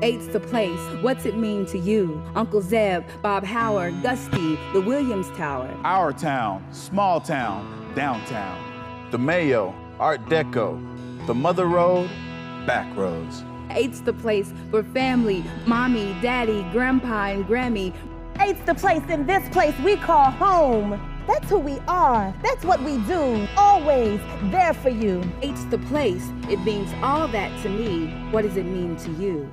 Eight's the place. What's it mean to you? Uncle Zeb, Bob Howard, Gusty, the Williams Tower. Our town, small town, downtown. The Mayo, Art Deco. The Mother Road, back roads. Eight's the place for family, mommy, daddy, grandpa, and Grammy. Eight's the place in this place we call home. That's who we are. That's what we do. Always there for you. Eight's the place. It means all that to me. What does it mean to you?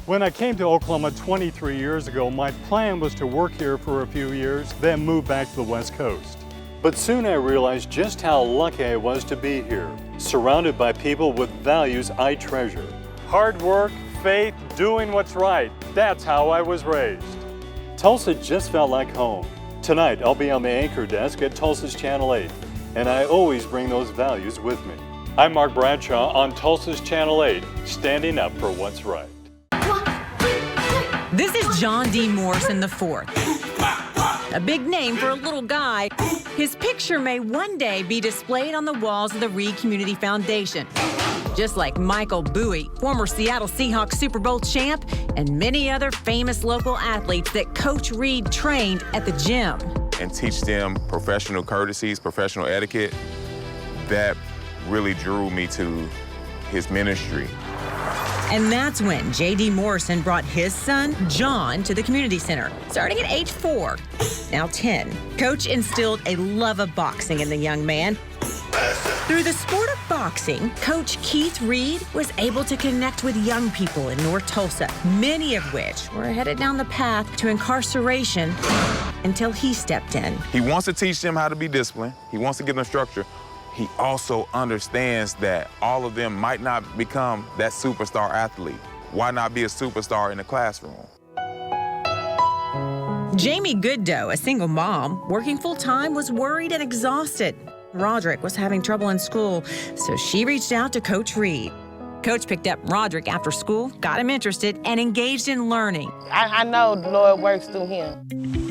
When I came to Oklahoma 23 years ago, my plan was to work here for a few years, then move back to the West Coast. But soon I realized just how lucky I was to be here, surrounded by people with values I treasure. Hard work, faith, doing what's right. That's how I was raised. Tulsa just felt like home. Tonight, I'll be on the anchor desk at Tulsa's Channel 8, and I always bring those values with me. I'm Mark Bradshaw on Tulsa's Channel 8, standing up for what's right. This is John D. Morrison IV, a big name for a little guy. His picture may one day be displayed on the walls of the Reed Community Foundation, just like Michael Bowie, former Seattle Seahawks Super Bowl champ, and many other famous local athletes that Coach Reed trained at the gym. And teach them professional courtesies, professional etiquette. That really drew me to his ministry. And that's when J.D. Morrison brought his son, John, to the community center, starting at age 4, now 10. Coach instilled a love of boxing in the young man. Through the sport of boxing, Coach Keith Reed was able to connect with young people in North Tulsa, many of which were headed down the path to incarceration until he stepped in. He wants to teach them how to be disciplined. He wants to give them structure. He also understands that all of them might not become that superstar athlete. Why not be a superstar in the classroom? Jamie Gooddoe, a single mom, working full-time, was worried and exhausted. Roderick was having trouble in school, so she reached out to Coach Reed. Coach picked up Roderick after school, got him interested, and engaged in learning. I know the Lord works through him.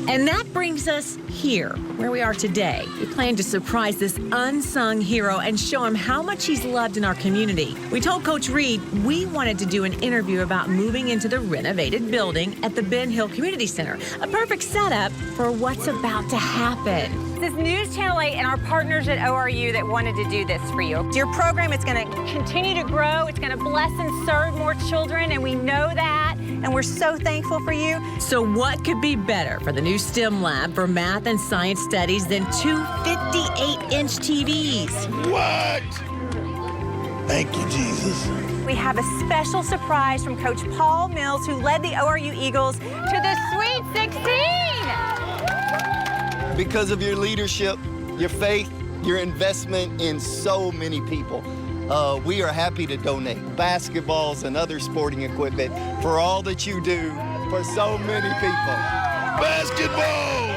And that brings us here, where we are today. We plan to surprise this unsung hero and show him how much he's loved in our community. We told Coach Reed we wanted to do an interview about moving into the renovated building at the Ben Hill Community Center, a perfect setup for what's about to happen. This is News Channel 8 and our partners at ORU that wanted to do this for you. Your program is going to continue to grow. It's going to bless and serve more children, and we know that, and we're so thankful for you. So what could be better for the new STEM lab for math and science studies than two 58-inch TVs? What? Thank you, Jesus. We have a special surprise from Coach Paul Mills, who led the ORU Eagles to the Sweet 16. Because of your leadership, your faith, your investment in so many people, we are happy to donate basketballs and other sporting equipment for all that you do for so many people. Basketball!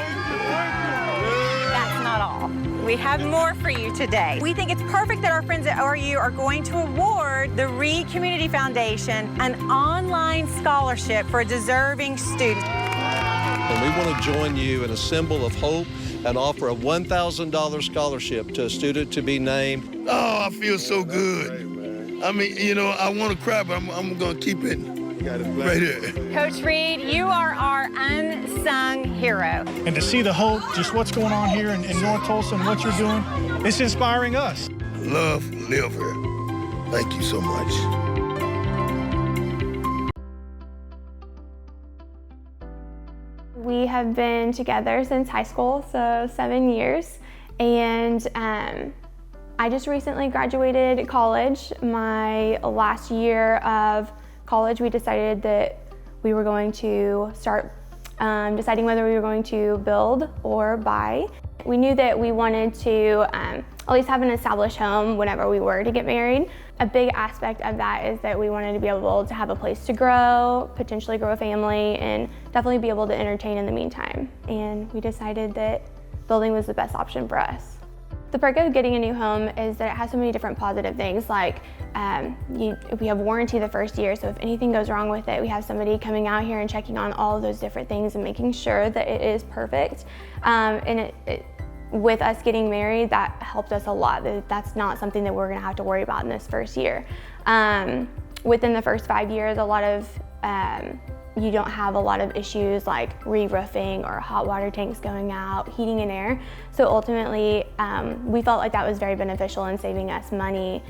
That's not all. We have more for you today. We think it's perfect that our friends at ORU are going to award the Reed Community Foundation an online scholarship for a deserving student. And we want to join you in a symbol of hope and offer a $1,000 scholarship to a student to be named. Oh, I feel so good. I mean, you know, I want to cry, but I'm going to keep it right here. Coach Reed, you are our unsung hero. And to see the hope, just what's going on here in North Tulsa and what you're doing, it's inspiring us. Love, live here. Thank you so much. We have been together since high school, so 7 years, and I just recently graduated college. My last year of college, we decided that we were going to start deciding whether we were going to build or buy. We knew that we wanted to at least have an established home whenever we were to get married. A big aspect of that is that we wanted to be able to have a place to grow, potentially grow a family, and definitely be able to entertain in the meantime. And we decided that building was the best option for us. The perk of getting a new home is that it has so many different positive things, like we have warranty the first year, so if anything goes wrong with it, we have somebody coming out here and checking on all of those different things and making sure that it is perfect. With us getting married, that helped us a lot. That's not something that we're gonna have to worry about in this first year. within the first 5 years, a lot of you don't have a lot of issues like re-roofing or hot water tanks going out, heating and air. So ultimately, we felt like that was very beneficial in saving us money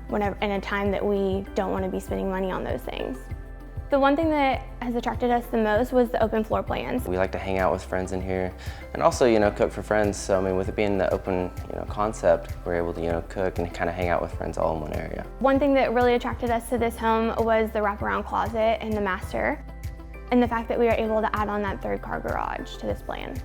whenever in a time that we don't want to be spending money on those things. The one thing that has attracted us the most was the open floor plans. We like to hang out with friends in here and also, cook for friends. So, I mean, with it being the open, concept, we're able to, cook and kind of hang out with friends all in one area. One thing that really attracted us to this home was the wraparound closet and the master, and the fact that we were able to add on that third car garage to this plan.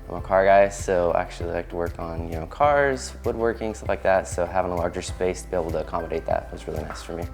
I'm a car guy, so I actually like to work on, cars, woodworking, stuff like that. So having a larger space to be able to accommodate that was really nice for me.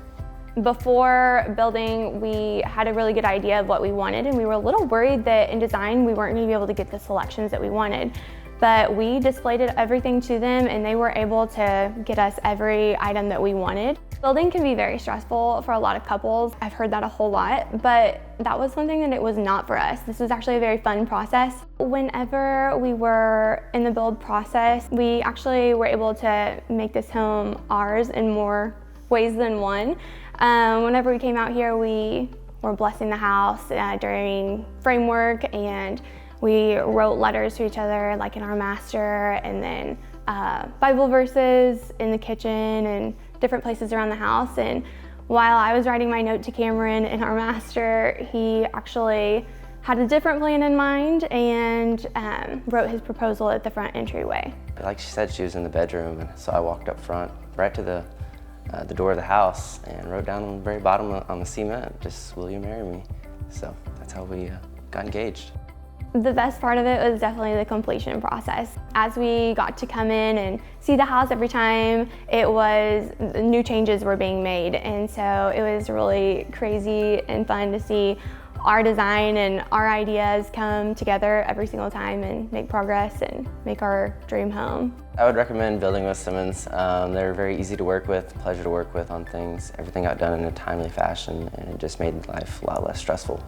Before building, we had a really good idea of what we wanted, and we were a little worried that in design we weren't going to be able to get the selections that we wanted. But we displayed everything to them, and they were able to get us every item that we wanted. Building can be very stressful for a lot of couples. I've heard that a whole lot, but that was one thing that it was not for us. This was actually a very fun process. Whenever we were in the build process, we actually were able to make this home ours in more ways than one. Whenever we came out here, we were blessing the house during framework, and we wrote letters to each other, like in our master, and then Bible verses in the kitchen and different places around the house. And while I was writing my note to Cameron in our master, he actually had a different plan in mind and wrote his proposal at the front entryway. Like she said, she was in the bedroom, and so I walked up front right to the door of the house and wrote down on the very bottom on the cement, just, "Will you marry me?" So that's how we got engaged. The best part of it was definitely the completion process. As we got to come in and see the house every time, new changes were being made, and so it was really crazy and fun to see our design and our ideas come together every single time and make progress and make our dream home. I would recommend building with Simmons. They're very easy to work with, pleasure to work with on things. Everything got done in a timely fashion, and it just made life a lot less stressful.